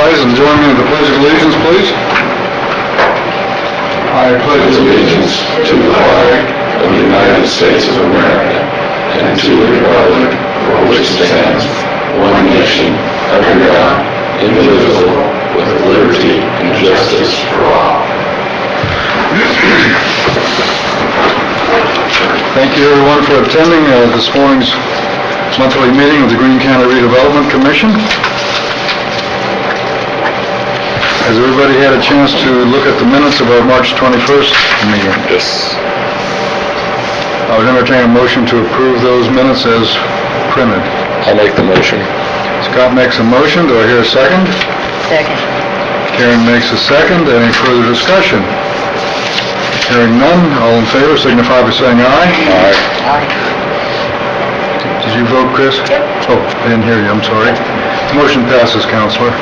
rise and join me in the Pledge of Allegiance, please. I pledge allegiance to the flag of the United States of America and to the republic for which it stands, one nation, under God, indivisible, with liberty and justice for all. Thank you, everyone, for attending this morning's monthly meeting of the Greene County Redevelopment Commission. Has everybody had a chance to look at the minutes of our March 21st meeting? Yes. I would entertain a motion to approve those minutes as printed. I'll make the motion. Scott makes a motion. Do I hear a second? Second. Karen makes a second. Any further discussion? Hearing none, all in favor signify by saying aye. Aye. Aye. Did you vote, Chris? Yep. Oh, I didn't hear you, I'm sorry. Motion passes, Counselor.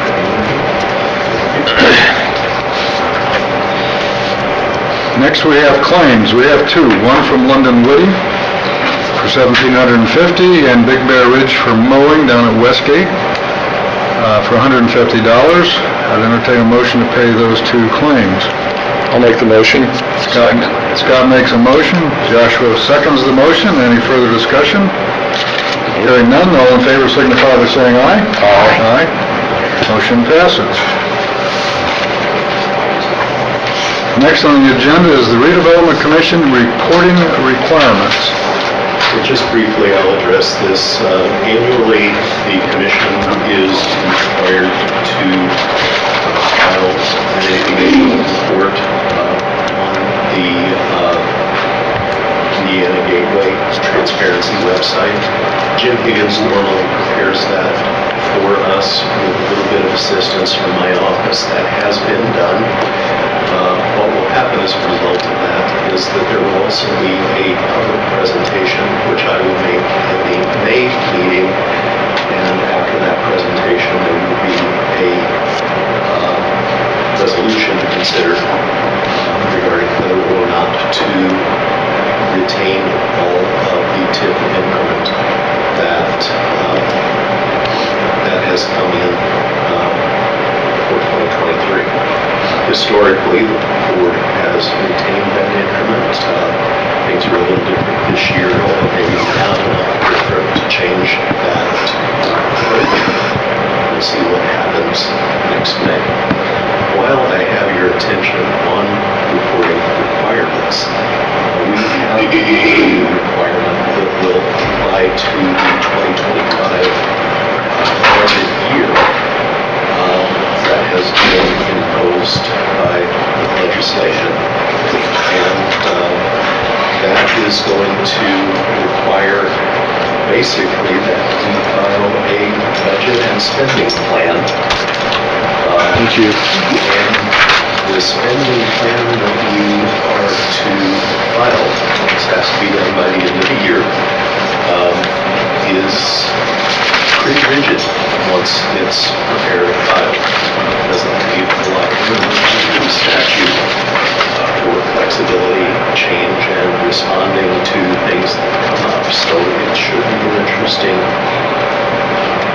Next we have claims. We have two. One from London Woody for $1,750 and Big Bear Ridge for mowing down at Westgate for $150. I'd entertain a motion to pay those two claims. I'll make the motion. Scott makes a motion. Joshua seconds the motion. Any further discussion? Hearing none, all in favor signify by saying aye. Aye. Aye. Motion passes. Next on the agenda is the Redevelopment Commission reporting requirements. So just briefly, I'll address this. Annually, the Commission is required to file an information report on the Indiana Gateway Transparency website. Jim Higgins normally prepares that for us with a little bit of assistance from my office. That has been done. What will happen as a result of that is that there will also be a public presentation, which I will make at the May meeting, and after that presentation there will be a resolution to consider regarding whether or not to retain all of the TIP increment that has come in for 2023. Historically, the board has retained that increment. Things are a little different this year, although maybe not enough different to change that. We'll see what happens next May. While I have your attention on reporting requirements, we have a new requirement that will apply to the 2025 budget year that has been imposed by legislation. And that is going to require basically that we file a budget and spending plan. Thank you. And the spending plan that we are to file, this has to be done by the end of the year, is pretty rigid once it's prepared and filed. It doesn't leave a lot of room in the statute for flexibility, change, and responding to things that come up. So it should be an interesting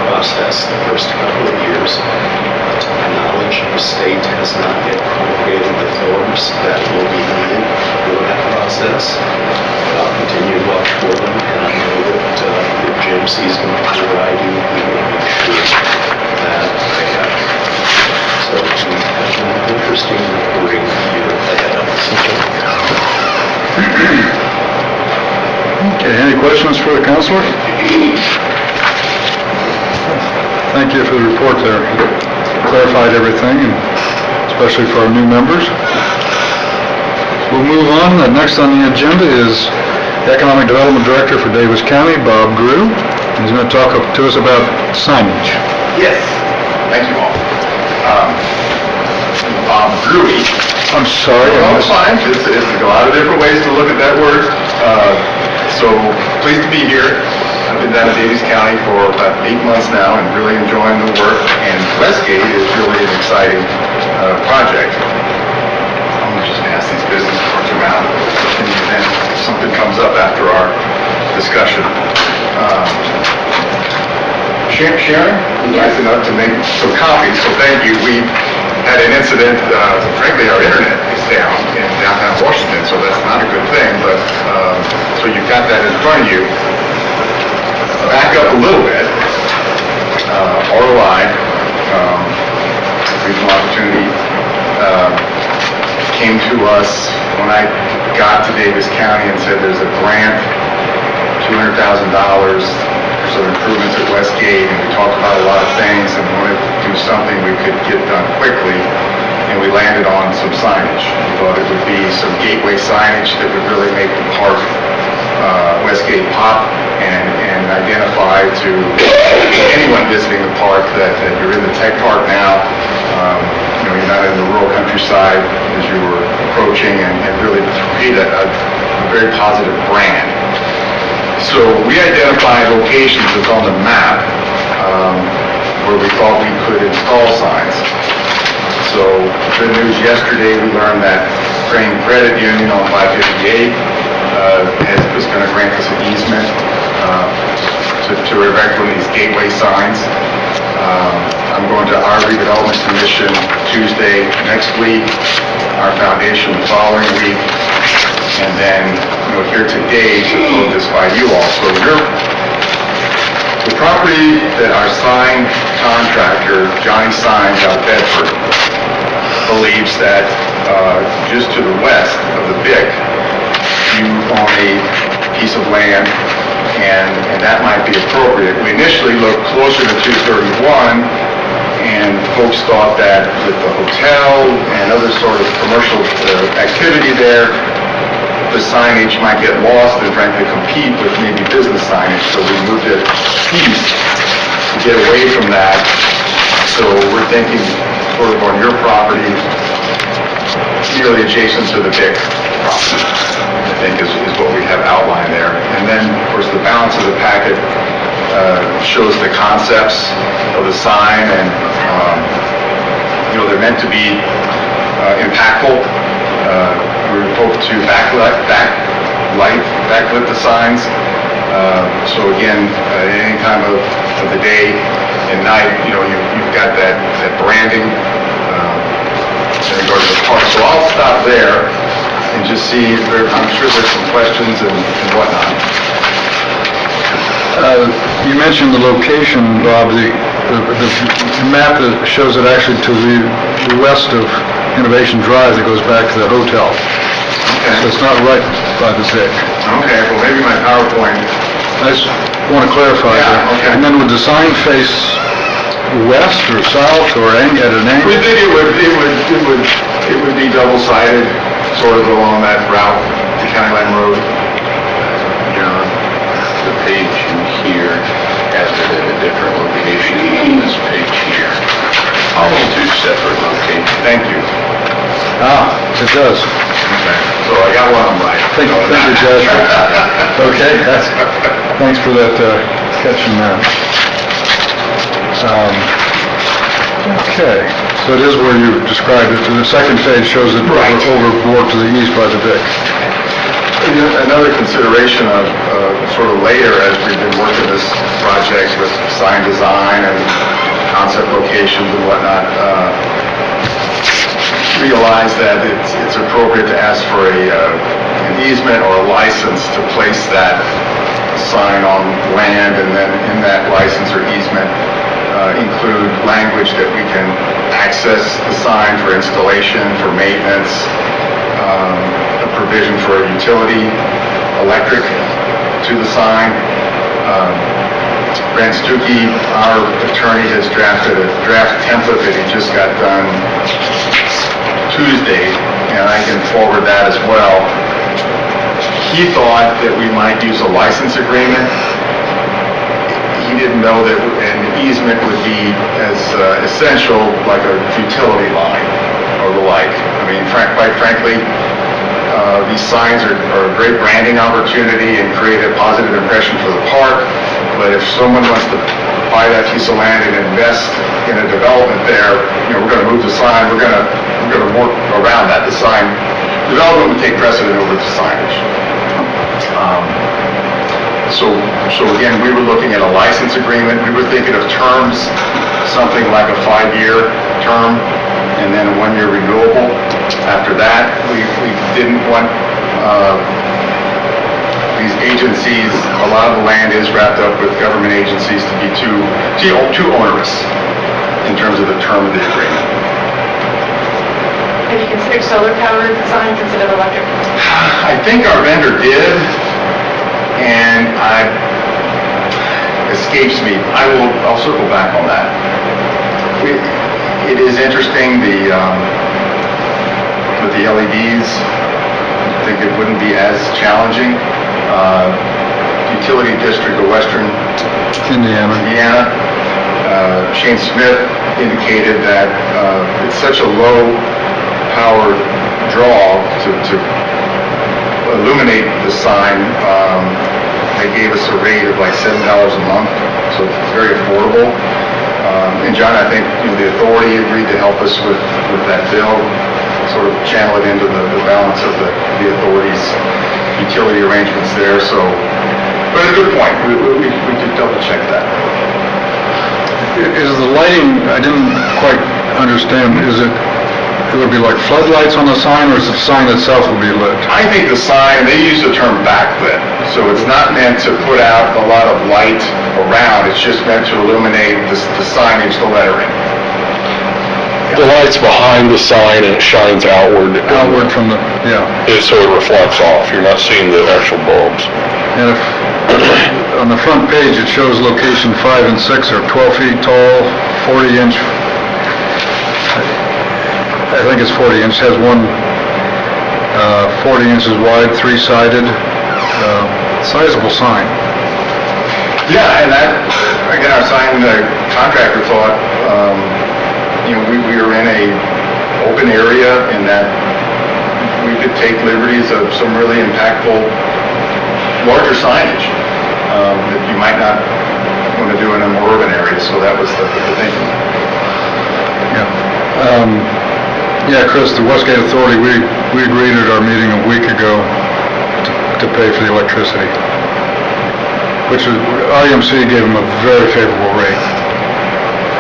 process the first couple of years. To my knowledge, the state has not yet promulgated the forms that will be needed for that process. I'll continue to watch for them, and I know that if Jim sees them before I do, he will make sure that I have them. So we have an interesting reporting year ahead of us. Okay, any questions for the counselor? Thank you for the report there. Clarified everything, and especially for our new members. We'll move on. Next on the agenda is the Economic Development Director for Davis County, Bob Greene. He's going to talk to us about signage. Yes, thank you all. Bob Greene. I'm sorry. No, it's fine. It's a lot of different ways to look at that word. So pleased to be here. I've been down in Davis County for about 8 months now and really enjoying the work. And Westgate is really an exciting project. I'm going to just pass these business cards around in the event something comes up after our discussion. Sharon was nice enough to make some copies, so thank you. We had an incident, frankly, our internet is down in downtown Washington, so that's not a good thing, but, so you've got that in front of you. Back up a little bit, ROI, Regional Opportunity, came to us when I got to Davis County and said there's a grant, $200,000 for some improvements at Westgate, and we talked about a lot of things and wanted to do something we could get done quickly, and we landed on some signage. We thought it would be some gateway signage that would really make the park, Westgate pop and identify to anyone visiting the park that you're in the tech park now. You're not in the rural countryside as you were approaching, and really create a very positive brand. So we identified locations that's on the map where we thought we could install signs. So good news, yesterday we learned that Crane Credit Union on 558 is going to grant us an easement to erect one of these gateway signs. I'm going to our redevelopment commission Tuesday next week, our foundation the following week, and then, here today to vote this by you all. So the property that our sign contractor, Johnny Signs out of Bedford, believes that just to the west of the BIC, you own a piece of land, and that might be appropriate. We initially looked closer to 231, and folks thought that with the hotel and other sort of commercial activity there, the signage might get lost and frankly compete with maybe business signage, so we moved it east to get away from that. So we're thinking sort of on your property, nearly adjacent to the BIC property, I think is what we have outlined there. And then, of course, the balance of the packet shows the concepts of the sign, and they're meant to be impactful. We hope to backlit the signs. So again, at any time of the day and night, you've got that branding in regard to the park. So I'll stop there and just see if I'm sure there's some questions and whatnot. You mentioned the location, Bob. The map that shows it actually to the west of Innovation Drive that goes back to the hotel. Okay. So it's not right by the BIC. Okay, well, maybe my PowerPoint. I just want to clarify Yeah, that. okay. And then would the sign face west or south or at an angle? We think it would be double-sided, sort of along that route to County Line Road. John, the page in here has it at a different location than this page here. Almost two separate locations. Thank you. It does. Okay. So I got one of them right. Thank you, Judge. Okay, thanks for that, catching that. Okay, so it is where you described it. The second page shows it Right. over to the east by the BIC. Another consideration of sort of later as we've been working this project with sign design and concept locations and whatnot, realize that it's appropriate to ask for an easement or a license to place that sign on land, and then in that license or easement include language that we can access the sign for installation, for maintenance, a provision for utility, electric to the sign. Brent Stuckey, our attorney, has drafted a draft template that he just got done Tuesday, and I can forward that as well. He thought that we might use a license agreement. He didn't know that an easement would be as essential like a utility line or the like. I mean, quite frankly, these signs are a great branding opportunity and create a positive impression for the park, but if someone wants to buy that piece of land and invest in a development there, we're going to move the sign, we're going to work around that. The sign development would take precedent over the signage. So again, we were looking at a license agreement. We were thinking of terms, something like a 5-year term, and then a 1-year renewable. After that, we didn't want these agencies, a lot of the land is wrapped up with government agencies, to be too onerous in terms of the term of the agreement. Have you considered solar powered signs instead of electric? I think our vendor did, and escapes me. I'll circle back on that. It is interesting, with the LEDs, I think it wouldn't be as challenging. Utility District of Western Indiana. Shane Smith indicated that it's such a low power draw to illuminate the sign. They gave us a rate of like $7 a month, so it's very affordable. And John, I think the authority agreed to help us with that bill, sort of channel it into the balance of the authority's utility arrangements there. So, but a good point. We could double check that. Is the lighting, I didn't quite understand, it would be like floodlights on the sign, or is the sign itself will be lit? I think the sign, they use the term backlit, so it's not meant to put out a lot of light around, it's just meant to illuminate the signage, the lettering. The light's behind the sign and it shines outward. Outward from the, yeah. So it reflects off. You're not seeing the actual bulbs. And if, on the front page, it shows location 5 and 6 are 12 feet tall, 40-inch, I think it's 40 inch, has one 40 inches wide, 3-sided, sizable sign. Yeah, and that, again, our sign contractor thought, we were in a open area and that we could take liberties of some really impactful, larger signage that you might not want to do in a more urban area, so that was the thinking. Yeah. Yeah, Chris, the Westgate Authority, we agreed at our meeting a week ago to pay for the electricity, which is, REMC gave them a very favorable rate.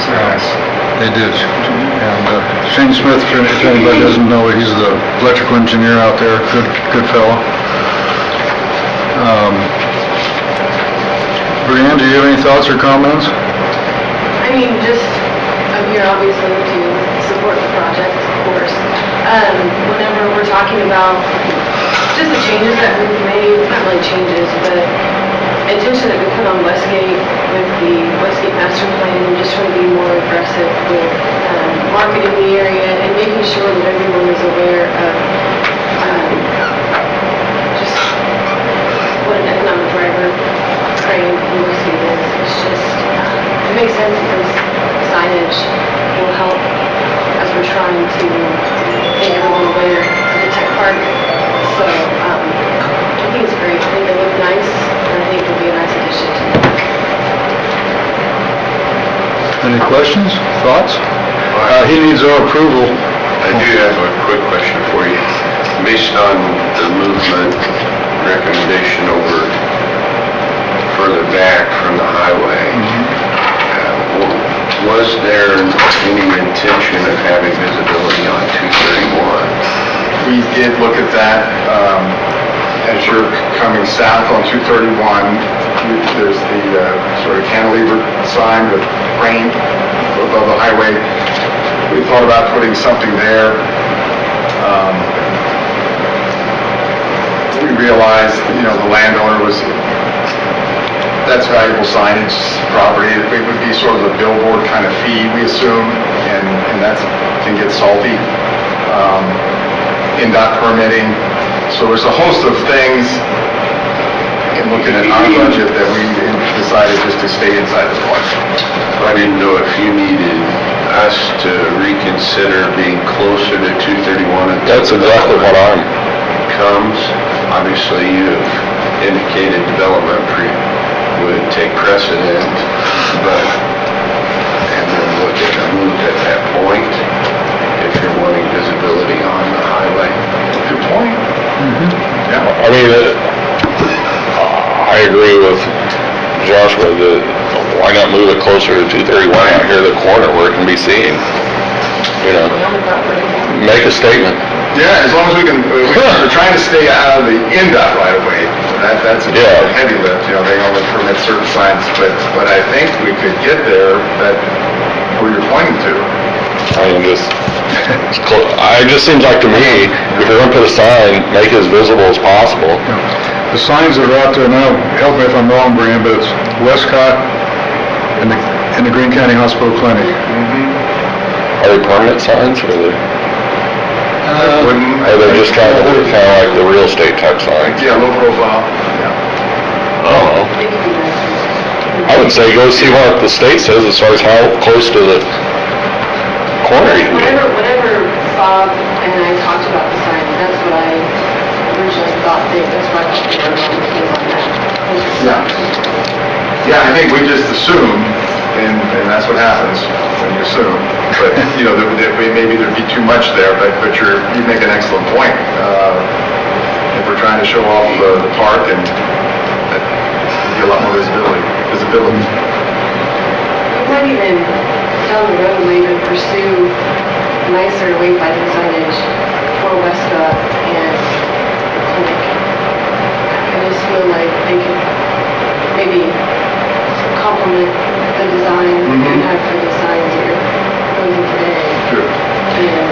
Nice. They did. And Shane Smith, if anybody doesn't know, he's the electrical engineer out there, good fellow. Brianne, do you have any thoughts or comments? I mean, just, I'm here obviously to support the project, of course. Whenever we're talking about just the changes that we've made, not really changes, but attention that we put on Westgate with the Westgate Master Plan and just trying to be more aggressive with marketing the area and making sure that everyone is aware of just what an economic driver Crane and Westgate is. It's just, it makes sense because signage will help as we're trying to make everyone aware of the tech park. So I think it's great. I think they look nice, and I think it'll be a nice addition to the park. Any questions, thoughts? He needs our approval. I do have a quick question for you. Based on the movement recommendation over further back from the highway, was there any intention of having visibility on 231? We did look at that. As you're coming south on 231, there's the sort of cantilever sign with crane above the highway. We thought about putting something there. We realized, the landowner that's valuable signage property. It would be sort of a billboard kind of fee, we assume, and that can get salty. NDOT permitting. So there's a host of things in looking at our budget that we decided just to stay inside the park. I didn't know if you needed us to reconsider being closer to 231. That's exactly what I'm... comes. Obviously, you've indicated development would take precedent, and then look at a move at that point if you're wanting visibility on the highway. Good point. I mean, I agree with Joshua that why not move it closer to 231 out here, the corner where it can be seen? You know, make a statement. Yeah, as long as we're trying to stay out of the NDOT right away. That's a Yeah. heavy lift, you know, they only permit certain signs, but I think we could get there, where you're pointing to. I mean, it just seems like to me, if you're gonna put a sign, make it as visible as possible. The signs that are out there now, help me if I'm wrong, Brian, but it's Westcott and the Greene County Hospital Clinic. Are they permanent signs, or Wouldn't, are they just kind of like the real estate type signs? yeah, low profile, yeah. I don't know. I would say go see what the state says as far as how close to the corner you can get. Whenever Bob and I talked about the sign, that's what I originally thought, that's why I thought they were on that. Yeah. Yeah, I think we just assume, and that's what happens when you assume, but, you know, maybe there'd be too much there, but you make an excellent point. If we're trying to show off the park, and that would be a lot more visibility. We might even, down the road, we even pursue nicer wayfinding signage for Westcott and Clinic. I just feel like they could maybe complement the design that you have for the signs that you're proposing today. Sure. And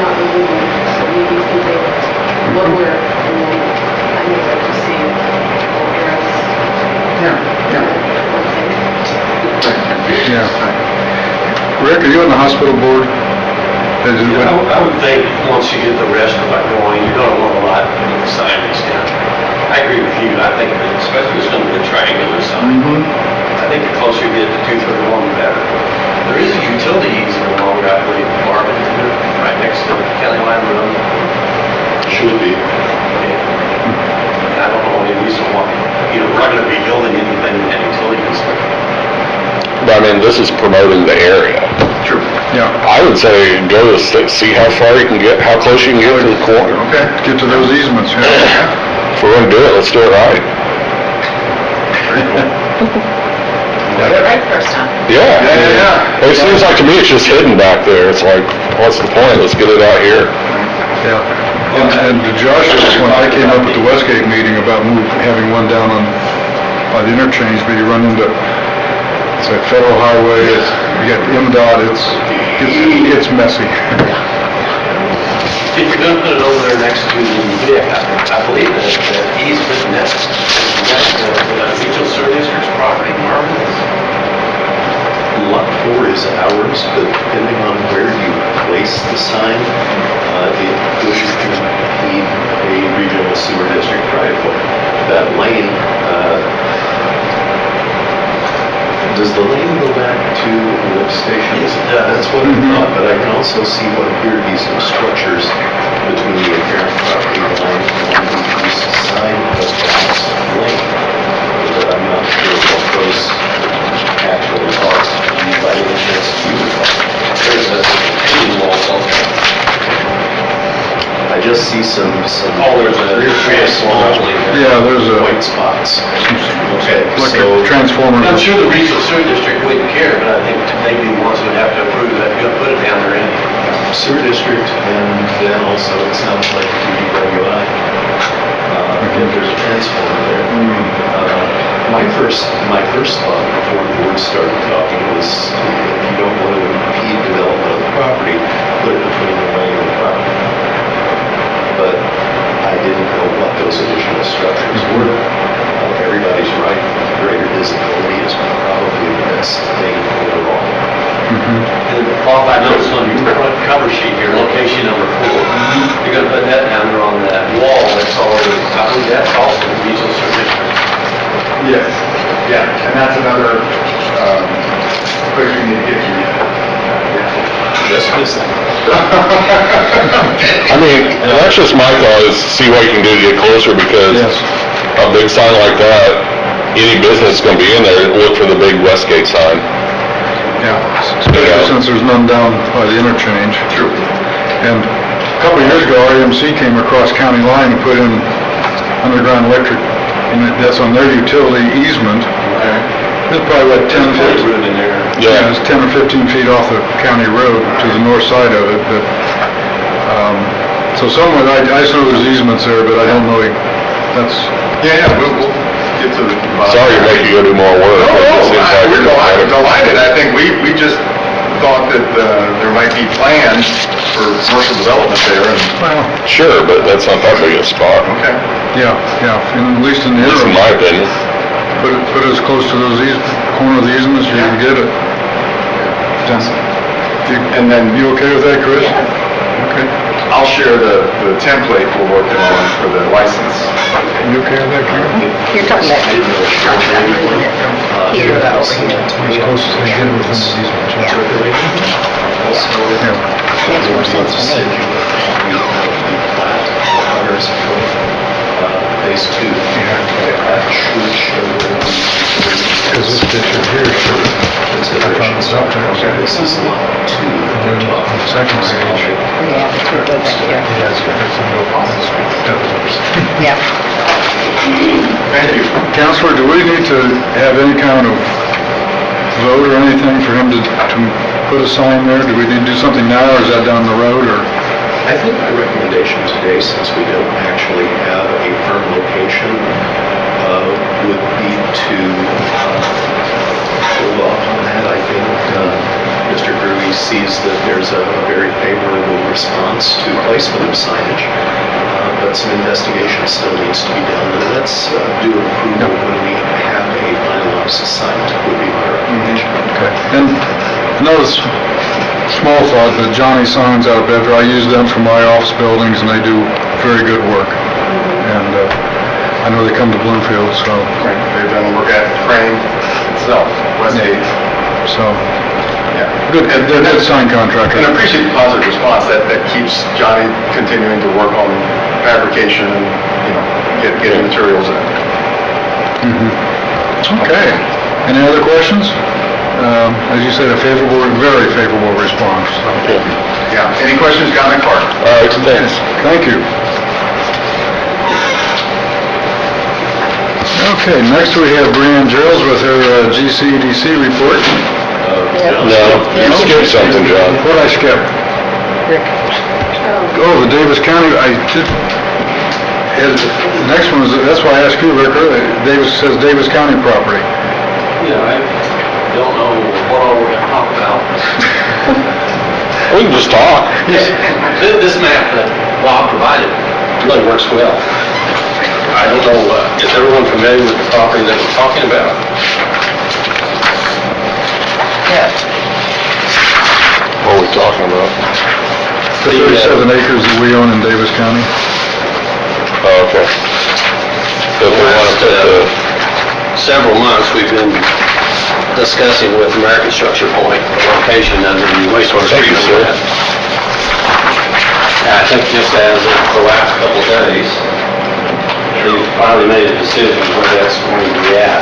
not remove them, so maybe something lower, and then I think I'd just see all arrows. Yeah. Rick, are you on the hospital board? I would think, once you get the rest of it going, you're gonna want a lot of signage down. I agree with you, I think, that especially if it's gonna be a triangular sign. I think the closer you get to 231, the better. There is a utility easement along that way, Marvin, right next to the county line road. Should be. And I don't know any reason why, we're not gonna be building anything in that utility easement. But I mean, this is promoting the area. True. Yeah. I would say go to see how far you can get, how close you can get to the corner. Okay. Get to those easements, yeah. If we're gonna do it, let's do it right. Do it right first time. Yeah. It seems like to me it's just hidden back there. It's like, what's the point? Let's get it out here. Yeah. And to Joshua's point, I came up at the Westgate meeting about having one down by the interchange, but you run into, it's like Federal Highway, you got MDOT, it's messy. If you're gonna put it over there next to the VIC, I believe that easement next, the regional sewer district's property, Marvin, Lot 4 is ours, but depending on where you place the sign, it could be a regional sewer district right of way. That lane, does the lane go back to the lift station? Yes, it does. That's what I thought, but I can also see what appear to be some structures between the apparent property line and the east side of that lane, but I'm not sure what those actually are. By any chance, you recall? there's a retaining wall also. I just see some Oh, there's a transformer. Yeah, there's white spots. Okay, like so a transformer. I'm sure the regional sewer district wouldn't care, but I think they'd be the ones who would have to approve that, you're gonna put it down there anyway. sewer district, and then also it sounds like DWI. If there's a transformer there. My first thought before the board started talking was, if you don't want to impede development of the property, put it between the lane and the property. But I didn't know what those additional structures were. Everybody's right, greater visibility is probably the best thing overall. And Bob, I noticed on your front cover sheet here, location number 4, you're gonna put that down there on that wall that's already, I believe that's also the regional sewer district. Yes, yeah, and that's another, place we need to get to. Just missing. I mean, that's just my thought, is see what you can do to get closer, because a big sign like that, any business is gonna be in there, look for the big Westgate sign. Yeah, especially since there's none down by the interchange. True. And a couple of years ago, RMC came across county line and put in underground electric and that's on their utility easement. It's probably like 10, 15. Road in there. Yeah, it's 10 or 15 feet off the county road to the north side of it, but, so somewhere, I just know there's easements there, but I don't know, that's, Yeah, we'll get to the bottom. Sorry to make you go do more work. No, but it seems like we're you're delighted. I think we just thought that there might be plans for commercial development there, and, well, Sure, but that's not that big a spot, okay. yeah, and at least in the at least in interim, my opinion. put it as close to those corner of the easements as you can get it. And then You okay with that, Chris? Okay. I'll share the template we're working on for the license. You okay with that, Karen? You're talking about here, though. As close as they get within the easements, yeah. Yeah. Makes more sense for me. Phase 2. That should show Because this picture here shows, considerations. I found it out there. This is lot 2. And then on the second page, Yeah, it's way back here. it's no Yeah. Thank you. Counselor, do we need to have any kind of vote or anything for him to put a sign there? Do we need to do something now, or is that down the road, or? I think my recommendation today, since we don't actually have a firm location, would be to hold off on that. I think Mr. Greene sees that there's a very favorable response to placement of signage, but some investigation still needs to be done, and let's do approval when we have a finalized site, would be my recommendation. Okay. And another small thought, but Johnny Signs out of Bedford, I use them for my office buildings, and they do very good work. And I know they come to Bloomfield, so, They've done work at the frame itself, Westgate. so, Yeah. good, they're good sign contractor. And I appreciate the positive response, that keeps Johnny continuing to work on fabrication and, getting materials in. Okay. Any other questions? As you said, a favorable, very favorable response. so. Yeah, any questions, comment, Clark? All right, thanks. Thank you. Okay, next we have Brianne Gerald with her GCDC report. No, you skipped something, John. What did I skip? Rick. Oh, the Davis County, I did, the next one is, that's why I asked you, Rick, earlier. Says Davis County property. Yeah, I don't know what all we're gonna talk about. We can just talk. This map that Bob provided really works well. I don't know, is everyone familiar with the property that we're talking about? Yeah. What are we talking about? The 37 acres that we own in Davis County. Oh, okay. So if we want to put the, Several months, we've been discussing with American Structure Point, the location under the wastewater Thank you, treatment sir. plant. And I think just as of the last couple of days, they finally made a decision where that's going to be at.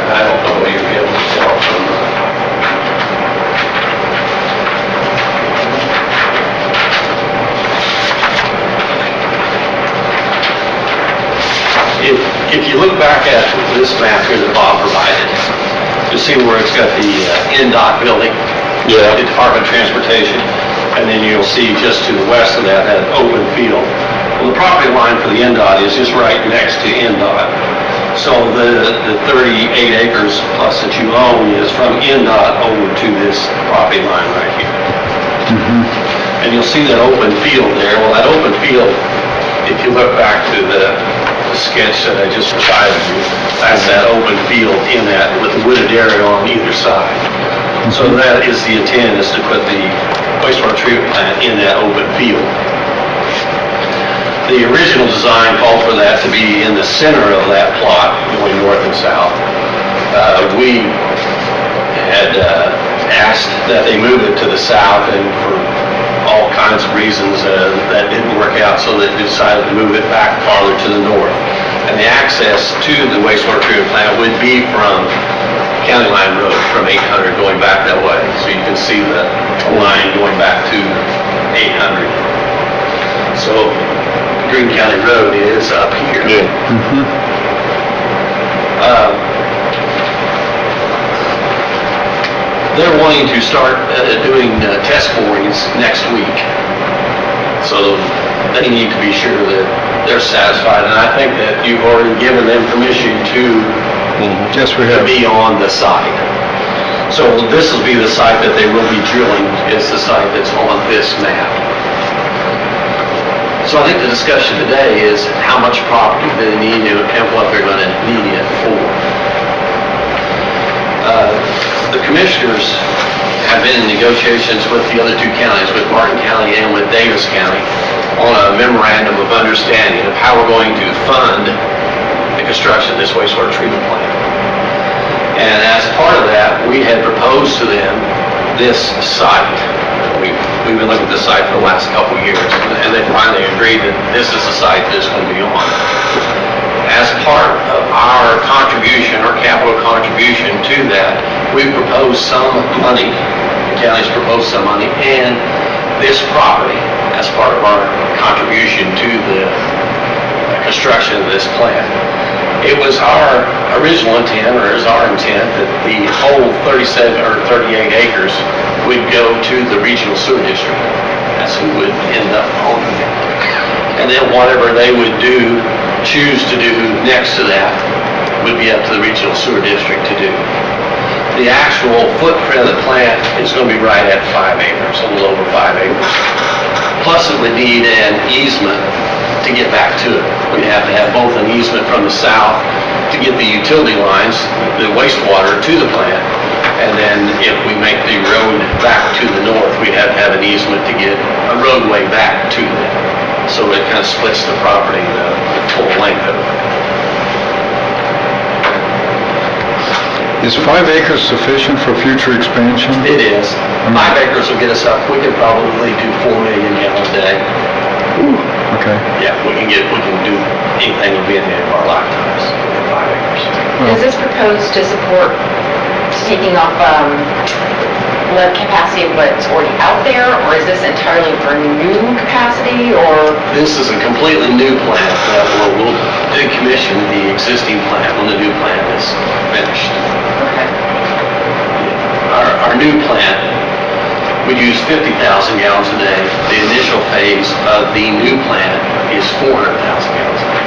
I don't know what you'll be able to tell from If you look back at this map here that Bob provided, you'll see where it's got the NDOT building, Yeah. the Department of Transportation, and then you'll see just to the west of that, that open field. Well, the property line for the NDOT is just right next to NDOT. So the 38 acres plus that you own is from NDOT over to this property line right here. And you'll see that open field there. Well, that open field, if you look back to the sketch that I just provided you, that's that open field in that with the wooded area on either side. So that is the intent, is to put the wastewater treatment plant in that open field. The original design called for that to be in the center of that plot, going north and south. We had asked that they move it to the south, and for all kinds of reasons, that didn't work out, so they decided to move it back farther to the north. And the access to the wastewater treatment plant would be from County Line Road, from 800 going back that way. So you can see the line going back to 800. So Greene County Road is up here. They're wanting to start doing test borings next week. So they need to be sure that they're satisfied, and I think that you've already given them permission to Yes, we to have. be on the site. So this will be the site that they will be drilling, is the site that's on this map. So I think the discussion today is how much property they need and what they're going to need it for. The commissioners have been in negotiations with the other two counties, with Martin County and with Davis County, on a memorandum of understanding of how we're going to fund the construction of this wastewater treatment plant. And as part of that, we had proposed to them this site. We've been looking at this site for the last couple of years, and they finally agreed that this is the site that it's going to be on. As part of our contribution, our capital contribution to that, we proposed some money, the county's proposed some money, and this property as part of our contribution to the construction of this plant. It was our original intent, or is our intent, that the whole 37 or 38 acres would go to the regional sewer district. That's who would end up owning it. And then whatever they would choose to do next to that would be up to the regional sewer district to do. The actual footprint of the plant is going to be right at 5 acres, a little over 5 acres. Plus it would need an easement to get back to it. We'd have to have both an easement from the south to get the utility lines, the wastewater to the plant, and then if we make the road back to the north, we'd have to have an easement to get a roadway back to them. So it kind of splits the property the full length of it. Is 5 acres sufficient for future expansion? It is. 5 acres will get us up. We could probably do 4 million gallons a day. Okay. Yeah, we can do anything will be in the end of our lifetimes with 5 acres. Is this proposed to support taking off the capacity of what's already out there, or is this entirely for new capacity, or? This is a completely new plant that will decommission the existing plant when the new plant is finished. Okay. Our new plant would use 50,000 gallons a day. The initial phase of the new plant is 400,000 gallons a day.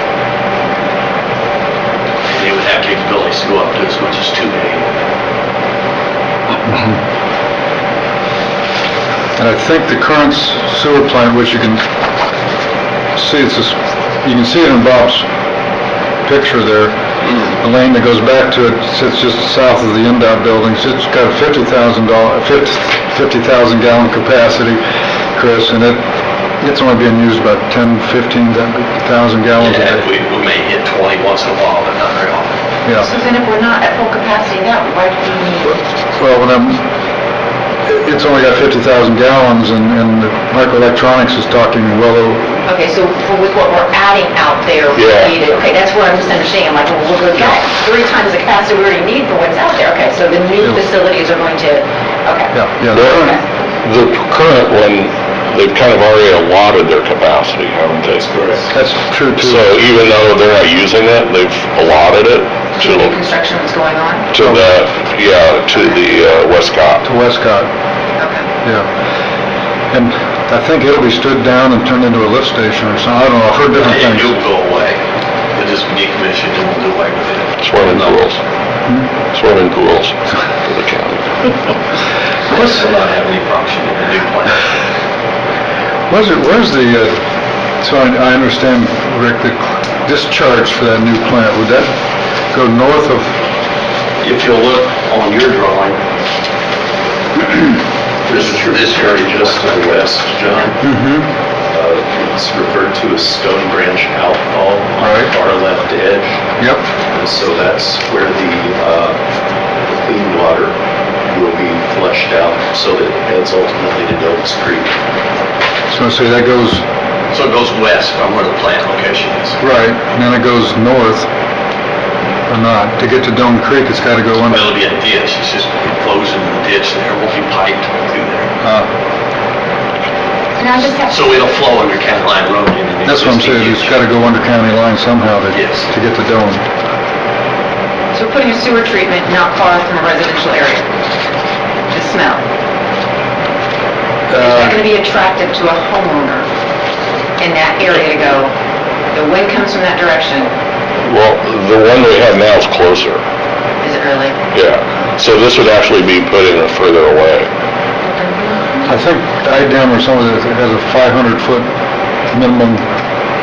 And they would have capabilities to go up to as much as 2 million. And I think the current sewer plant, which you can see, you can see it in Bob's picture there, the lane that goes back to it sits just south of the NDOT buildings. It's got a 50,000 gallon capacity, Chris, and it's only being used about 10, 15,000 gallons a Yeah, day. we may hit 20 once in a while, but not very often. Yeah. So then if we're not at full capacity now, why do we need? Well, it's only got 50,000 gallons, and microelectronics is talking well over. Okay, so with what we're adding out there, we Yeah. need it. Okay, that's what I'm misunderstanding. Like, well, we've got 3 times the capacity we already need for what's out there. Okay, so the new Yeah. facilities are going to, okay. Yeah. The current one, they've kind of already allotted their capacity, haven't they? That's true too. So even though they're not using it, they've allotted it To the new construction that's going on? to the Westcott. To Westcott, Okay. yeah. And I think it'll be stood down and turned into a lift station or something. I don't know, I've heard different And things. it'll go away. It'll just be decommissioned and we'll do away with it. Swimming pools. Swimming pools for the county. This will not have any function in the new plant. Where's the, so I understand, Rick, the discharge for that new plant, would that go north of, If you'll look on your drawing, This area just to the west, John. It's referred to as Stone Branch Outfall on Right. the far left edge. yep, And so that's where the clean water will be flushed out so that it heads ultimately to Dobbs Creek. so say that goes, so it goes west from where the plant location is. right, and then it goes north, or not, to get to Dome Creek, it's gotta go under. It'll be a ditch, it's just flows into the ditch there, it won't be piped through there. And I just have, So it'll flow under County Line Road in an That's what I'm saying, it's gotta go under county line somehow Yes. to get the dome. so we're putting a sewer treatment not far from a residential area. The smell. Is that gonna be attractive to a homeowner in that area to go? The wind comes from that direction. Well, the one we have now is closer, Is it really? yeah. So this would actually be putting it further away. I think IDEM or something that has a 500-foot minimum.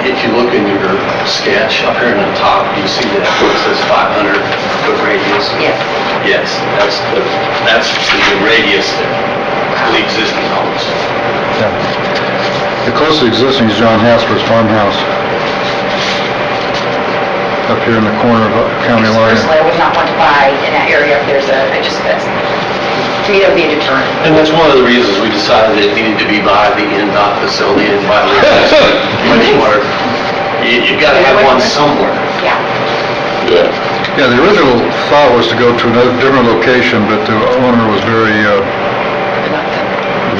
If you look in your sketch up here in the top, you see that it says 500-foot radius. Yes. Yes, that's the radius of the existing homes. Yeah. The closest existing is John Hasper's farmhouse. Up here in the corner of county line. Personally, I would not want to buy in that area if there's to me, that would be a deterrent. And that's one of the reasons we decided it needed to be by the NDOT facility and by the wastewater. You've got to have one somewhere. Yeah. Yeah. Yeah, the original thought was to go to another different location, but the owner was very,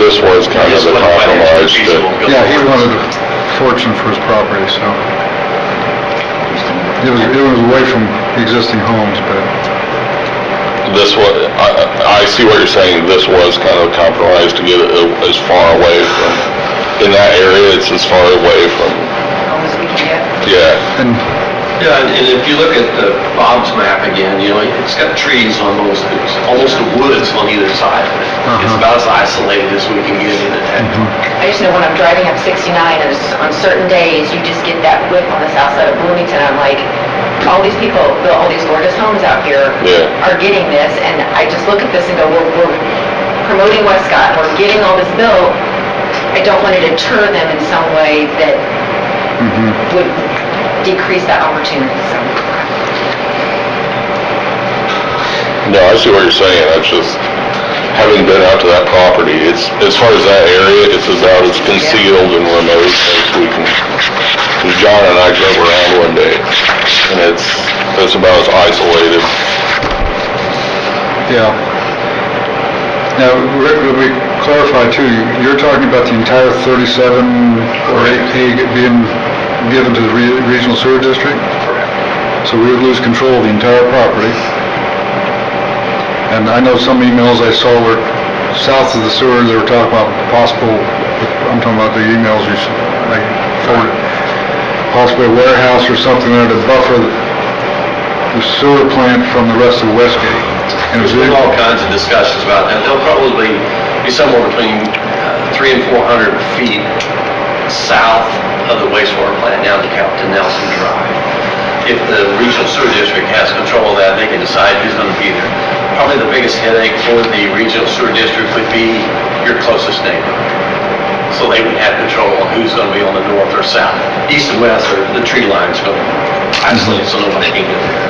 This was kind of Just the wasn't financially compromise. feasible. yeah, he wanted a fortune for his property, so. It was away from existing homes, but, This was, I see what you're saying, this was kind of a compromise to get it as far away from, in that area, it's as far away from, Home as we can get. yeah. and, Yeah, and if you look at Bob's map again, it's got trees on most, it's almost a woods on either side of it. It's about as isolated as we can get in it. I just know when I'm driving up 69, and on certain days, you just get that whip on the south side of Bloomington. I'm like, all these people built all these gorgeous homes out here Yeah. are getting this, and I just look at this and go, we're promoting Westcott, we're getting all this built. I don't want to deter them in some way that would decrease that opportunity, so. No, I see what you're saying, that's just, having been out to that property, it's, as far as that area, it's about as concealed and remote as we can, because John and I drove around one day, and it's about as isolated. yeah. Now, Rick, would we clarify too, you're talking about the entire 37 or 8 being given to the regional sewer district? So we would lose control of the entire property. And I know some emails I saw were south of the sewer, they were talking about possible, I'm talking about the emails you like forwarded, possibly a warehouse or something there to buffer the sewer plant from the rest of Westgate. And There's been all kinds of discussions about that. They'll probably be somewhere between 300 and 400 feet south of the wastewater plant down to Captain Nelson Drive. If the regional sewer district has control of that, they can decide who's going to be there. Probably the biggest headache for the regional sewer district would be your closest neighbor. So they would have control on who's going to be on the north or south. East and west, or the tree line's going to isolate so nobody can get there.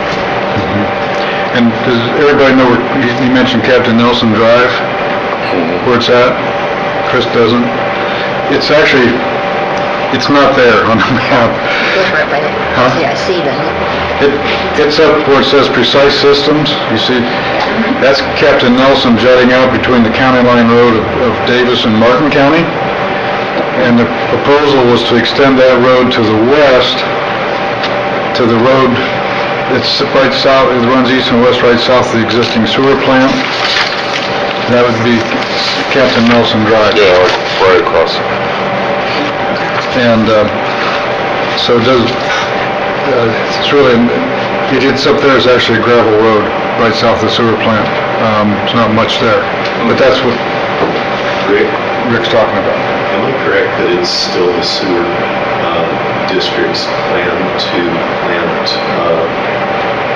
And does everybody know where, you mentioned Captain Nelson Drive, where it's at? Chris doesn't. It's actually, it's not there on the map. Go for it, buddy. Huh? Yeah, I see that. It's up where it says Precise Systems, you see? That's Captain Nelson jutting out between the county line road of Davis and Martin County. And the proposal was to extend that road to the west, to the road, it's right south, it runs east and west, right south of the existing sewer plant. That would be Captain Nelson Drive. Yeah, like right across. And, so it does, it's really, it's up there is actually a gravel road right south of the sewer plant. There's not much there, but that's what Rick's talking about. Am I correct that it's still the sewer district's plan to plant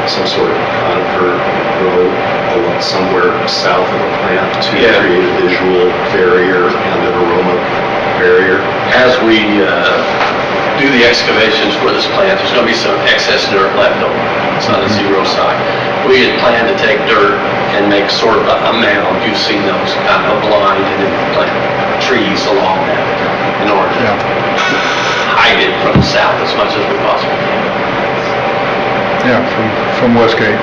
some sort of conifer road along somewhere south of the plant to Yeah. create a visual barrier and an aroma barrier? As we do the excavations for this plant, there's going to be some excess dirt left over. It's not a zero site. We had planned to take dirt and make sort of a mound. You've seen those, kind of a blind, and then plant trees along that in order to hide it from the south as much as we possibly can. Yeah, from Westgate.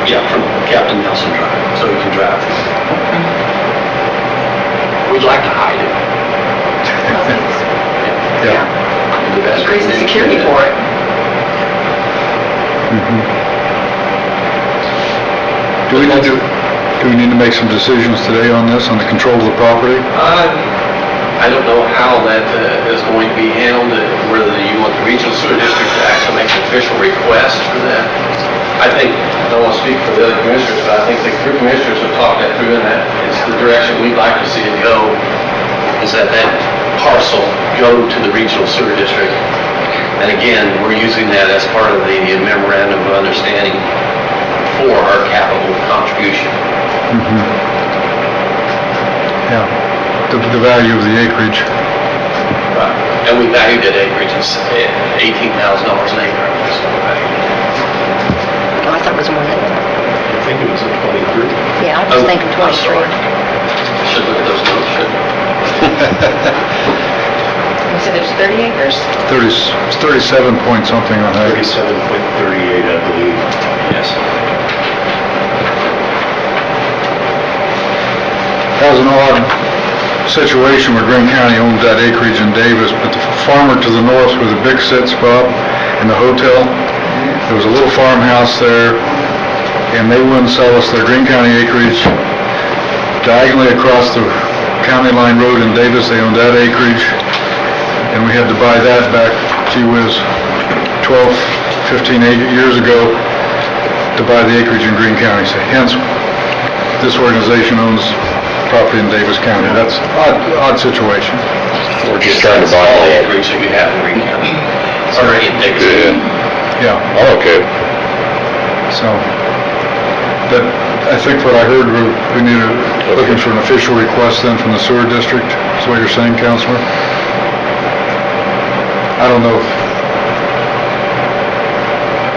Yeah, from Captain Nelson Drive, so you can drive. We'd like to hide it. increase the security for it. Do we need to make some decisions today on this, on the control of the property? I don't know how that is going to be handled, whether you want the regional sewer district to actually make an official request for that. I think, I don't want to speak for the other commissioners, but I think the commissioners have talked that through, and that is the direction we'd like to see it go, is that parcel go to the regional sewer district. And again, we're using that as part of the memorandum of understanding for our capital contribution. Yeah, the value of the acreage. Right. And we valued that acreage at $18,000 an acre. Oh, I thought it was more than that. I think it was at 23. Yeah, I was thinking I'm 23. sorry. I should look at those notes, shouldn't You said there's 30 acres? 37 point something on that. 37.38, I believe. Yes. That was an odd situation where Greene County owns that acreage in Davis, but the farmer to the north where the big sits, Bob, in the hotel, there was a little farmhouse there, and they wouldn't sell us their Greene County acreage. Diagonally across the county line road in Davis, they owned that acreage, and we had to buy that back, gee whiz, 12, 15 years ago to buy the acreage in Greene County. So hence, this organization owns property in Davis County. That's odd situation. We're just trying to buy all all the that. acreage that we have in Greene County. Already in Davis. Yeah. Yeah, Oh, okay. so, but I think what I heard, we need looking for an official request then from the sewer district, is what you're saying, Counselor? I don't know if,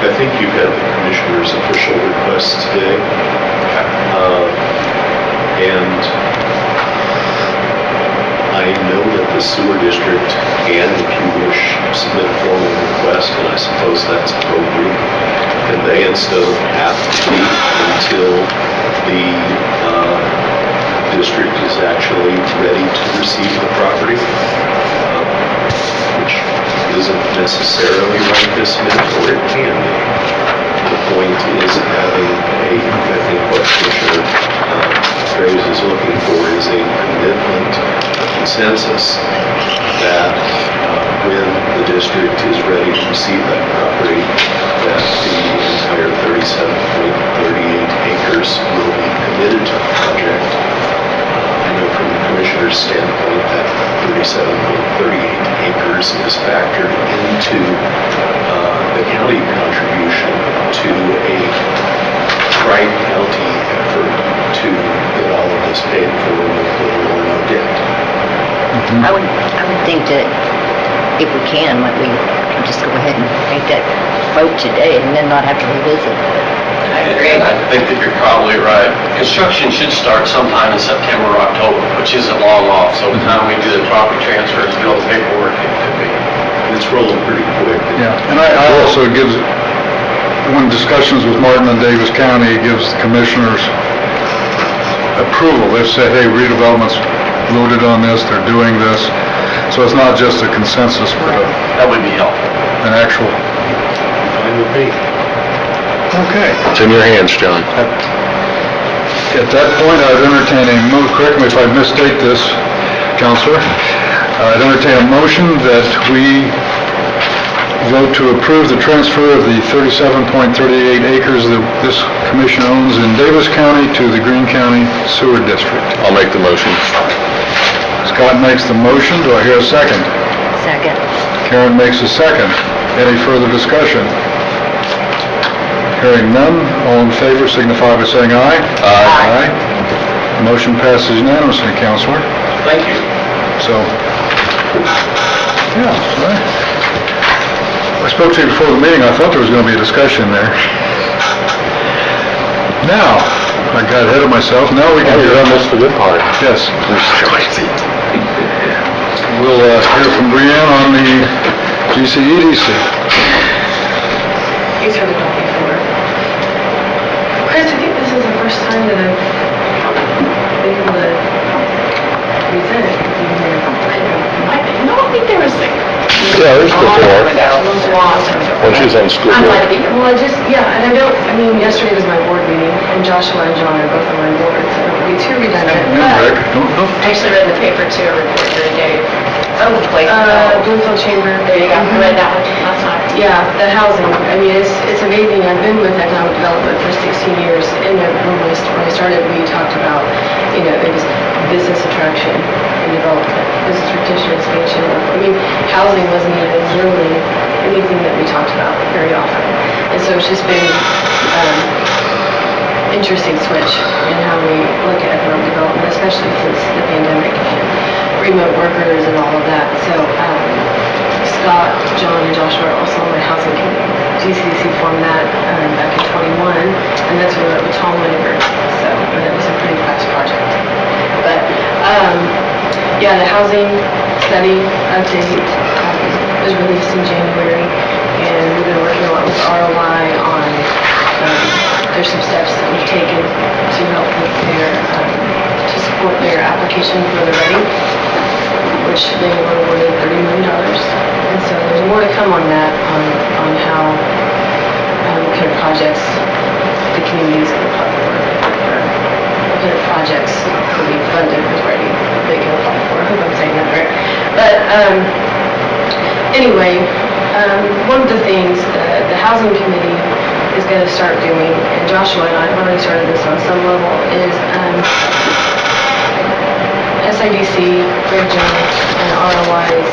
I think you had the commissioner's official request today. And I know that the sewer district can, if you wish, submit a formal request, and I suppose that's appropriate. Conveyance doesn't have to be until the district is actually ready to receive the property, which isn't necessarily right this minute, or it can be. The point is having I think what Commissioner Graves is looking for is a commitment, a consensus, that when the district is ready to receive that property, that the entire 37.38 acres will be committed to the project. I know from the Commissioner's standpoint that 37.38 acres is factored into the county contribution to a tri-county effort to get all of this paid for with little or no debt. I would think that if we can, like we just go ahead and make that vote today and then not have to revisit. I agree. I think that you're probably right. Construction should start sometime in September or October, which isn't long off, so by the time we do the property transfers and all the paperwork, it could be. It's rolling pretty quick. yeah, and I also gives, when discussions with Martin and Davis County, it gives the commissioners approval. They've said, hey, redevelopment's loaded on this, they're doing this. So it's not just a consensus, but That would be helpful. an actual. Fine with me. Okay. It's in your hands, John. At that point, I'd entertain correct me if I misstate this, Counselor. I'd entertain a motion that we vote to approve the transfer of the 37.38 acres that this commission owns in Davis County to the Greene County Sewer District. I'll make the motion. Scott makes the motion. Do I hear a second? Second. Karen makes a second. Any further discussion? Hearing none, all in favor signify by saying aye. Aye. Aye. Motion passes unanimously, Counselor. Thank you. So, yeah, right. I spoke to you before the meeting, I thought there was going to be a discussion there. Now, I got ahead of myself, now we can You're hear, done this the good part. yes. We'll hear from Greene on the GCEDC. He's heard it all before. Chris, I think this is the first time that I've been able to present it. No, I think there was like, Yeah, there's A long time before, ago. Long time ago. when she was on the school I'm board. like, Well, and I mean, yesterday was my board meeting, and Joshua and John are both on my board, so I don't want to be too redundant, Rick, but, don't, I actually read in the paper too, a report the other day. Oh, the place. Bloomfield Chamber. There you go, I read that one last night. Yeah, the housing, I mean, it's amazing, I've been with economic development for 16 years, and when I started, we talked about, it was business attraction and development, business retention, expansion, I mean, housing wasn't even really anything that we talked about very often, and so it's just been, interesting switch in how we look at economic development, especially since the pandemic and remote workers and all of that. So Scott, John, and Joshua are also on my housing committee. GCDC formed that back in '21, and that's when we went with Tom Winter. So that was a pretty fast project. But yeah, the housing study update was released in January, and we've been working a lot with ROI on there's some steps that we've taken to help with to support their application for the ready, which they were awarded $30 million. And so there's more to come on that, on how, what kind of projects the community is going to apply for, or what kind of projects will be funded with ready that they can apply for. I hope I'm saying that right. But anyway, one of the things that the housing committee is going to start doing, and Joshua and I have already started this on some level, is SIDC, Greg Jones, and ROI is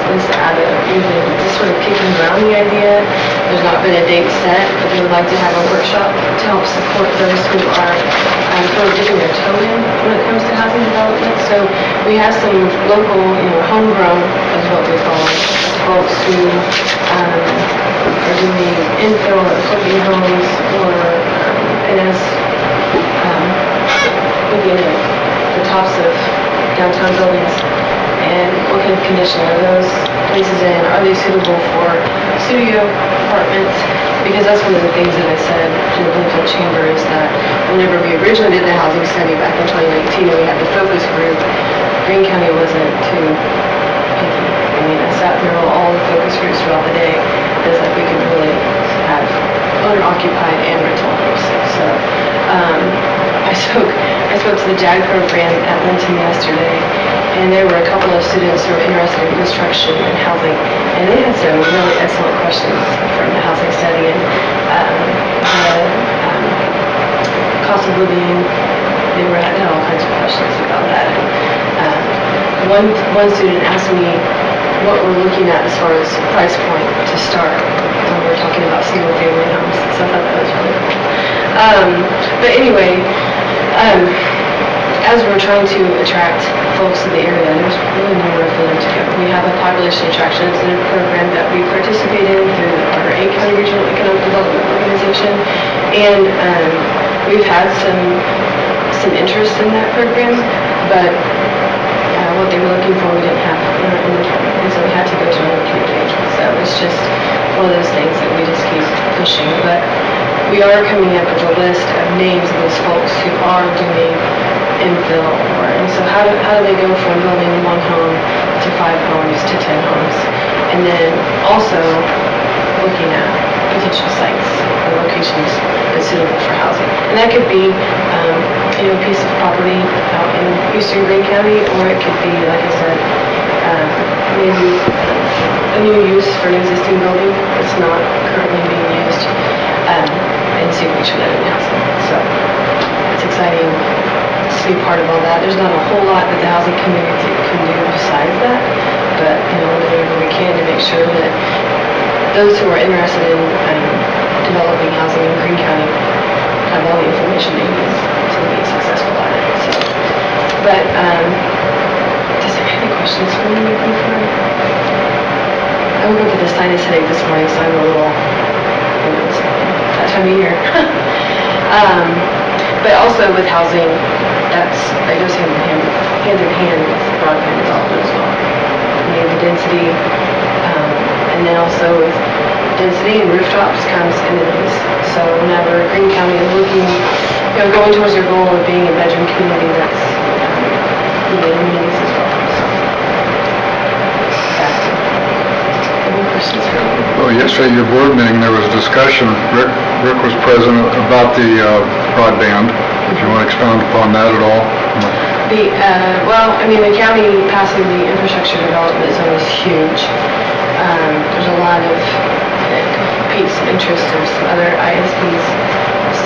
we've been just sort of kicking around the idea. There's not been a date set, but we would like to have a workshop to help support those who are sort of dipping their toe in when it comes to housing development. So we have some local, homegrown, is what we call them, folks who are doing infill or flipping homes, or and as looking at the tops of downtown buildings, and what kind of condition are those places in? Are they suitable for studio apartments? Because that's one of the things that I said in the Bloomfield Chamber, is that whenever we originally did the housing study back in 2019, and we had the focus group, Greene County wasn't too picky. I mean, I sat through all the focus groups throughout the day. It's like we could really have owner-occupied and rental homes. So I spoke to the JAG program at Linton yesterday, and there were a couple of students who were interested in construction and housing, and they had some really excellent questions from the housing study, and the cost of living. They had all kinds of questions about that. One student asked me what we're looking at as far as price point to start when we're talking about single family homes. So I thought that was really cool. But anyway, as we're trying to attract folks to the area, there's really nowhere for them to go. We have a population attraction incentive program that we participate in through our A County Regional Economic Development Organization, and we've had some interest in that program, but what they were looking for we didn't have in our inventory, and so we had to go to another community. So it's just one of those things that we just keep pushing. But we are coming up with a list of names of those folks who are doing infill, and so how do they go from building one home to 5 homes to 10 homes, and then also looking at potential sites or locations that's suitable for housing. And that could be a piece of property out in eastern Greene County, or it could be, like I said, maybe a new use for an existing building that's not currently being used, and see if we turn that into housing. So it's exciting to be part of all that. There's not a whole lot that the housing community can do besides that, but we're doing whatever we can to make sure that those who are interested in developing housing in Greene County have all the information they need to be successful at it. So, but does there have any questions for me before? I woke up with a sinus headache this morning, so I'm a little, it's that time of year. But also with housing, that goes hand in hand with broadband development as well. I mean, the density, and then also with density and rooftops comes amenities. So whenever Greene County is looking, going towards their goal of being a bedroom community, that's amenities as well. So, Well, yesterday at your board meeting, there was a discussion, Rick was present, about the broadband. If you want to expound upon that at all. Well, I mean, the county passing the infrastructure development zone is huge. There's a lot of competes and interest of some other ISPs.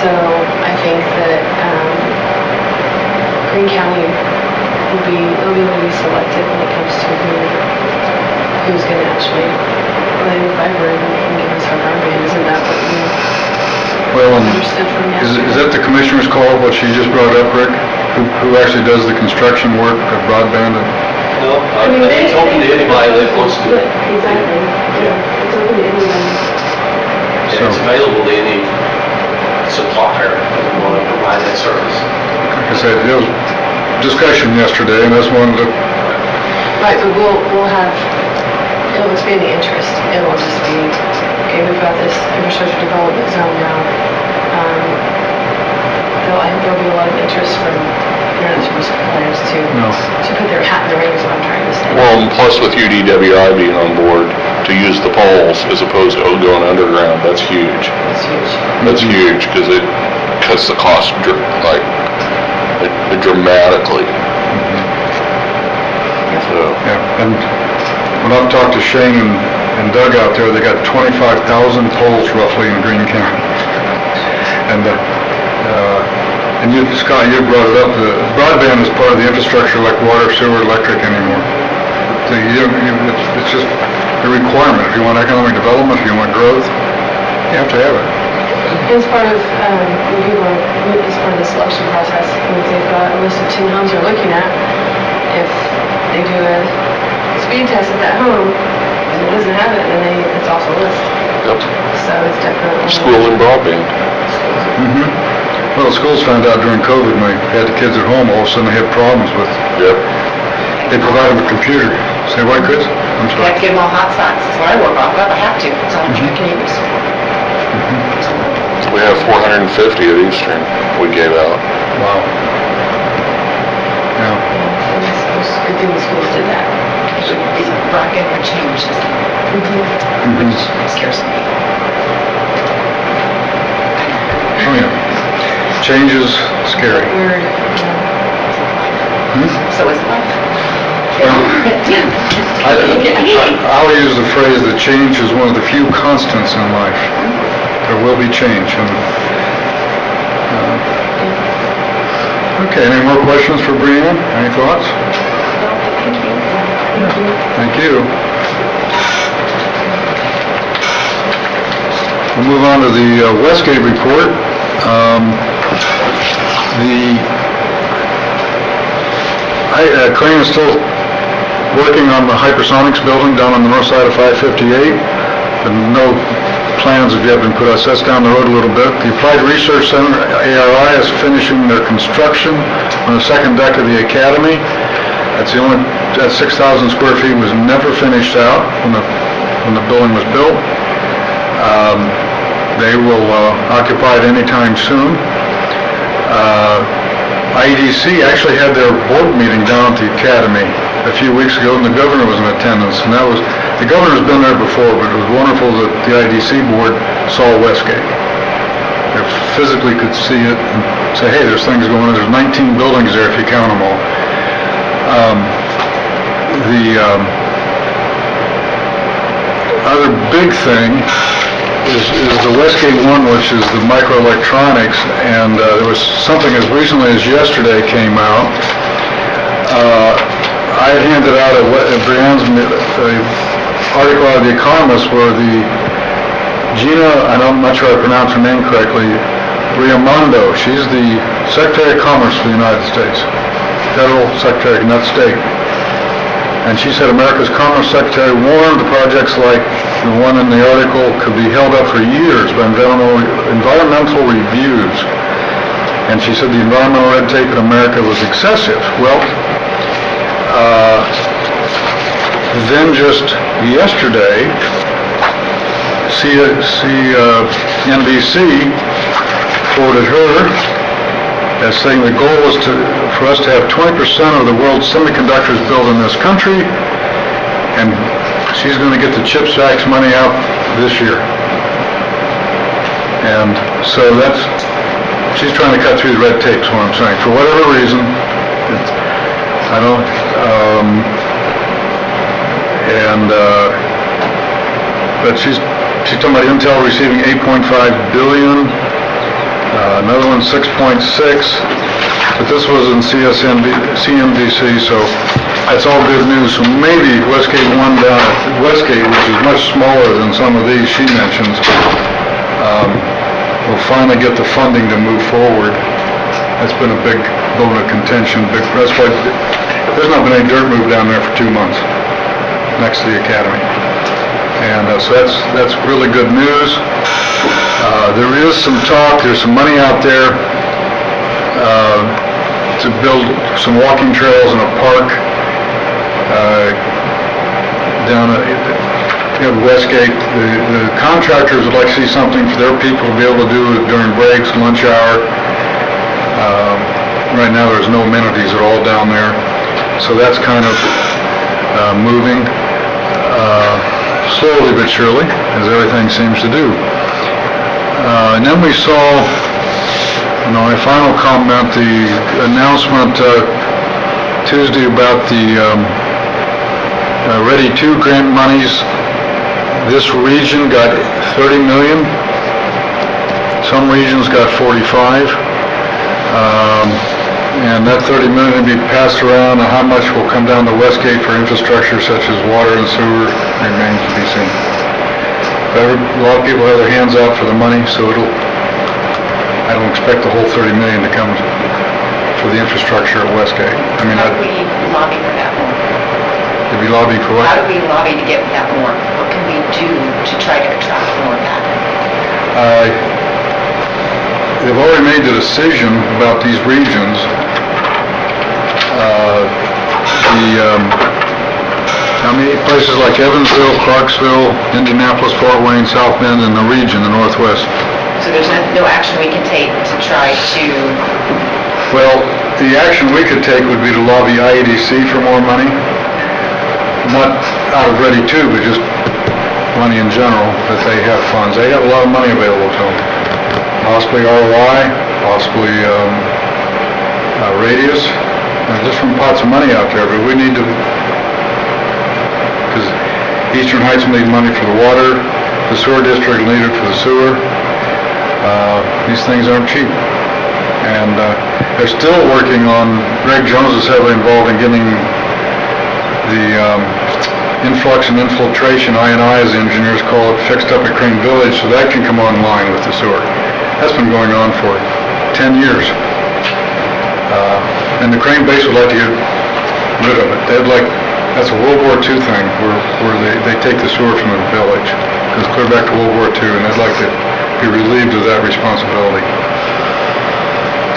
So I think that Greene County will be able to be selected when it comes to who's going to actually lay the fiber and give us our broadband. Isn't that what you understood from yesterday? Is that the commissioner's call, what she just brought up, Rick? Who actually does the construction work of broadband? No, it's open to anybody that wants to. Exactly. Yeah. It's open to anybody. And it's available to any supplier that want to provide that service. Like I said, there was discussion yesterday, and that's one of the... Right, but it'll expand the interest. It will just be, okay, we've got this infrastructure development zone now. I think there'll be a lot of interest from internet service providers to put their hat in the ring is what I'm trying to say. Well, and plus with UDWI being on board to use the poles as opposed to going underground, that's huge. That's huge. That's huge because it cuts the cost dramatically. So. Yeah, and when I've talked to Shane and Doug out there, they got 25,000 poles roughly in Greene County. And you, Scott, you brought it up, the broadband is part of the infrastructure like water, sewer, electric anymore. It's just a requirement. If you want economic development, if you want growth, you have to have it. As part of, as part of the selection process, they've got a list of 10 homes they're looking at. If they do a speed test at that home, and it doesn't have it, then it's off the list. Yep. So it's definitely... School and broadband. Well, schools found out during COVID when they had the kids at home, all of a sudden they had problems with... Yep. They provided them a computer. Say what, Chris? I'm You sorry. have to give them all hotspots. That's what I work off of. I have to. It's all I can use. We have 450 at Eastern we gave out. Wow. Yeah. Good thing the schools did that. Broadband would change, which scares me. Oh, yeah. Change is scary. Weird. So is life. I'll use the phrase that change is one of the few constants in life. There will be change. Okay, any more questions for Brianna? Any thoughts? Thank you. We'll move on to the Westgate report. Greene is still working on the hypersonics building down on the north side of 558. And no plans have yet been put out. That's down the road a little bit. The Applied Research Center, ARI, is finishing their construction on the second deck of the academy. That 6,000 square feet was never finished out when the building was built. They will occupy it anytime soon. IEDC actually had their board meeting down at the academy a few weeks ago, and the governor was in attendance. And the governor's been there before, but it was wonderful that the IEDC board saw Westgate. They physically could see it and say, hey, there's things going on. There's 19 buildings there if you count them all. The other big thing is the Westgate 1, which is the microelectronics, and there was something as recently as yesterday came out. I had handed out Brianne's article out of The Economist where I'm not sure I pronounced her name correctly, Raimondo, she's the Secretary of Commerce for the United States, Federal Secretary, not state. And she said America's Commerce Secretary warned the projects like the one in the article could be held up for years by environmental reviews. And she said the environmental red tape in America was excessive. Well, then just yesterday, NBC quoted her as saying the goal was for us to have 20% of the world's semiconductors built in this country, and she's gonna get the CHIPS Act's money out this year. And so she's trying to cut through the red tape, is what I'm saying. For whatever reason, I don't, but she's talking about Intel receiving 8.5 billion, another one 6.6, but this was in CNBC, so that's all good news. So maybe Westgate 1 down at Westgate, which is much smaller than some of these she mentions, will finally get the funding to move forward. That's been a big bone of contention. That's why there's not been any dirt moved down there for 2 months next to the academy. And so that's really good news. There is some talk, there's some money out there to build some walking trails in a park down at Westgate. The contractors would like to see something for their people to be able to do during breaks, lunch hour. Right now, there's no amenities at all down there, so that's kind of moving slowly but surely, as everything seems to do. And then we saw, my final comment, the announcement Tuesday about the Ready 2 grant monies. This region got 30 million. Some regions got 45. And that 30 million will be passed around, and how much will come down to Westgate for infrastructure such as water and sewer remains to be seen. But a lot of people have their hands out for the money, so I don't expect the whole 30 million to come for the infrastructure at Westgate. I mean, How do we lobby for that more? Did we lobby for what? How do we lobby to get that more? What can we do to try to attract more of that? They've already made the decision about these regions. How many places like Evansville, Clarksville, Indianapolis, Fort Wayne, South Bend, and the region, the Northwest. So there's no action we can take to try to... Well, the action we could take would be to lobby IEDC for more money. Not out of Ready 2, but just money in general, that they have funds. They have a lot of money available to them. Possibly ROI, possibly Radius. There's just some pots of money out there, but we need to, because Eastern Heights will need money for the water, the sewer district will need it for the sewer. These things aren't cheap. And they're still working on, Greg Jones is heavily involved in getting the influx and infiltration, I&I as the engineers call it, fixed up at Greene Village so that can come online with the sewer. That's been going on for 10 years. And the Crane base would like to get rid of it. That's a World War II thing where they take the sewer from the village. It goes clear back to World War II, and they'd like to be relieved of that responsibility.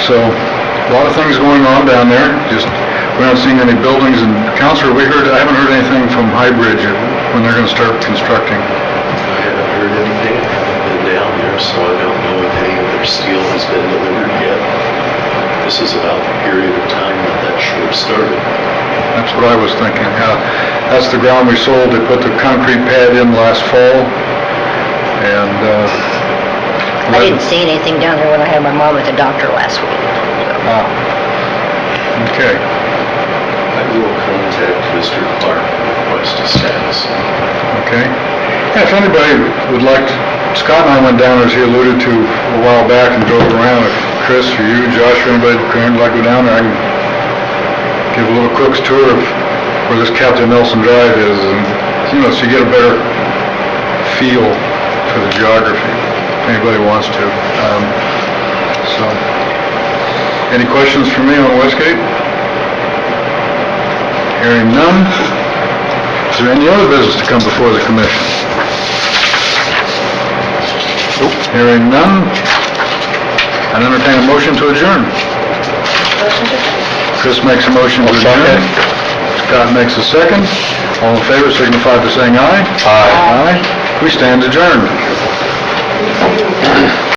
So, a lot of things going on down there. Just, we aren't seeing any buildings. And Counselor, I haven't heard anything from High Bridge when they're going to start constructing. I haven't heard anything. I haven't been down there, so I don't know if any of their steel has been delivered yet. This is about the period of time that should have started. That's what I was thinking. That's the ground we sold. They put the concrete pad in last fall. And I didn't see anything down there when I had my mom at the doctor last week. Okay. I will contact Mr. Clark and request a status. Okay. Yeah, if anybody would like, Scott and I went down, as he alluded to a while back, and drove around. If Chris or you, Josh, or anybody would like to go down there, I can give a little Cook's tour of where this Captain Nelson Drive is, and, so you get a better feel for the geography, if anybody wants to. So, any questions for me on Westgate? Hearing none. Is there any other business to come before the commission? Nope. Hearing none. I entertain a motion to adjourn. Chris makes a motion to adjourn. Scott makes a second. All in favor signify by saying aye. Aye. Aye. We stand adjourned.